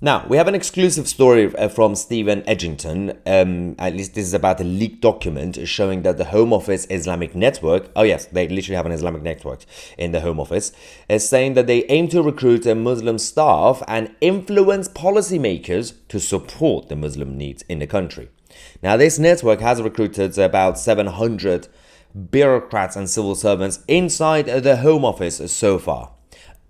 Now, we have an exclusive story from Stephen Edgington. At least this is about a leaked document showing that the Home Office Islamic Network, oh yes, they literally have an Islamic network in the Home Office, is saying that they aim to recruit Muslim staff and influence policymakers to support the Muslim needs in the country. Now, this network has recruited about 700 bureaucrats and civil servants inside the Home Office so far.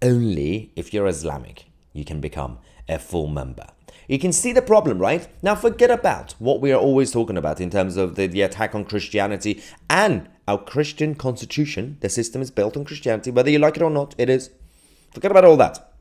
Only if you're Islamic, you can become a full member. You can see the problem, right? Now forget about what we are always talking about in terms of the attack on Christianity and our Christian constitution. The system is built on Christianity, whether you like it or not, it is. Forget about all that.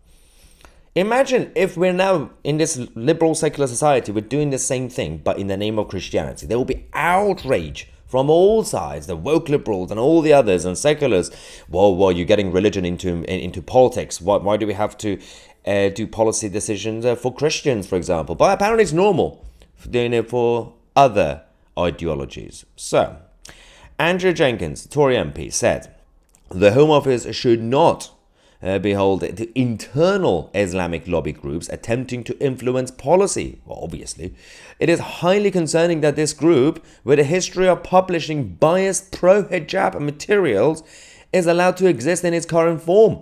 Imagine if we're now in this liberal secular society, we're doing the same thing, but in the name of Christianity. There will be outrage from all sides, the woke liberals and all the others and seculars. Well, you're getting religion into politics. Why do we have to do policy decisions for Christians, for example? But apparently it's normal doing it for other ideologies. So, Andrew Jenkins, Tory MP, said the Home Office should not behold the internal Islamic lobby groups attempting to influence policy. Well, obviously, it is highly concerning that this group, with a history of publishing biased pro-hijab materials, is allowed to exist in its current form.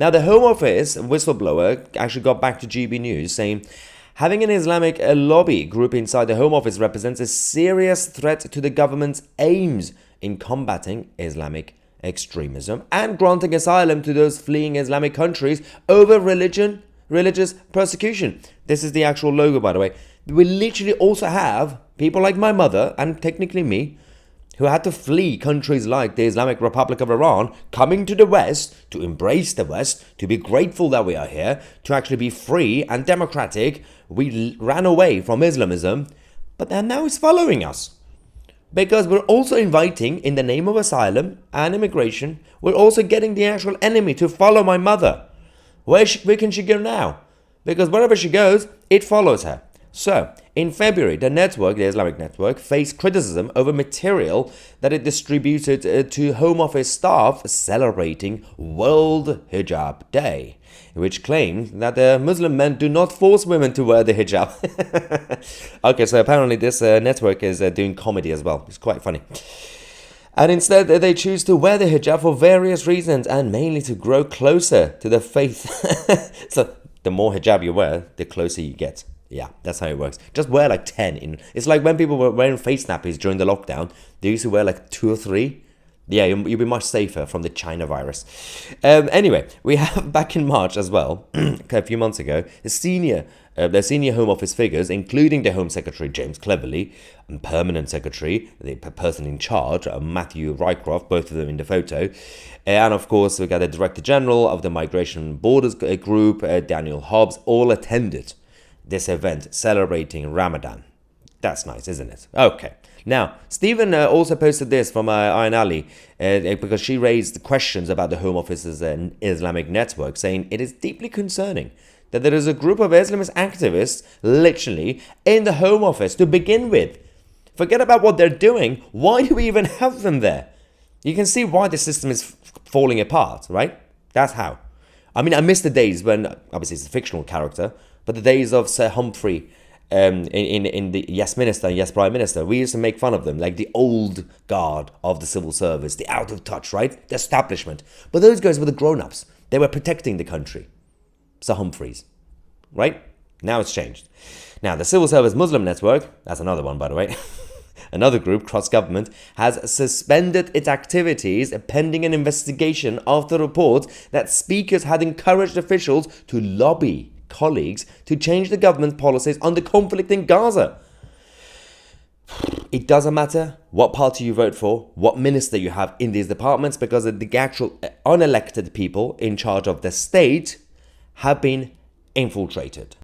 Now, the Home Office whistleblower actually got back to GB News saying, having an Islamic lobby group inside the Home Office represents a serious threat to the government's aims in combating Islamic extremism and granting asylum to those fleeing Islamic countries over religious persecution. This is the actual logo, by the way. We literally also have people like my mother and technically me who had to flee countries like the Islamic Republic of Iran, coming to the West, to embrace the West, to be grateful that we are here, to actually be free and democratic. We ran away from Islamism, but now it's following us. Because we're also inviting, in the name of asylum and immigration, we're also getting the actual enemy to follow my mother. Where can she go now? Because wherever she goes, it follows her. So, in February, the Islamic network, faced criticism over material that it distributed to Home Office staff celebrating World Hijab Day, which claimed that Muslim men do not force women to wear the hijab. Okay, so apparently this network is doing comedy as well. It's quite funny. And instead, they choose to wear the hijab for various reasons and mainly to grow closer to the faith. So, the more hijab you wear, the closer you get. Yeah, that's how it works. Just wear like 10. It's like when people were wearing face nappies during the lockdown, they used to wear like 2 or 3. Yeah, you'll be much safer from the China virus. Anyway, we have back in March as well, a few months ago, the senior Home Office figures, including the Home Secretary James Cleverly and Permanent Secretary, the person in charge, Matthew Rycroft, both of them in the photo. And of course, we got the Director General of the Migration Borders Group, Daniel Hobbs, all attended this event celebrating Ramadan. That's nice, isn't it? Okay. Now, Stephen also posted this from Ayn Ali because she raised questions about the Home Office's Islamic network, saying it is deeply concerning that there is a group of Islamist activists literally in the Home Office to begin with. Forget about what they're doing. Why do we even have them there? You can see why the system is falling apart, right? That's how. I mean, I miss the days when, obviously it's a fictional character, but the days of Sir Humphrey in the Yes Minister, Yes Prime Minister, we used to make fun of them, like the old guard of the civil service, the out of touch, right? The establishment. But those guys were the grown-ups. They were protecting the country. Sir Humphreys, right? Now it's changed. Now, the Civil Service Muslim Network, that's another one, by the way, another group, cross-government, has suspended its activities pending an investigation after reports that speakers had encouraged officials to lobby colleagues to change the government's policies on the conflict in Gaza. It doesn't matter what party you vote for, what minister you have in these departments, because the actual unelected people in charge of the state have been infiltrated.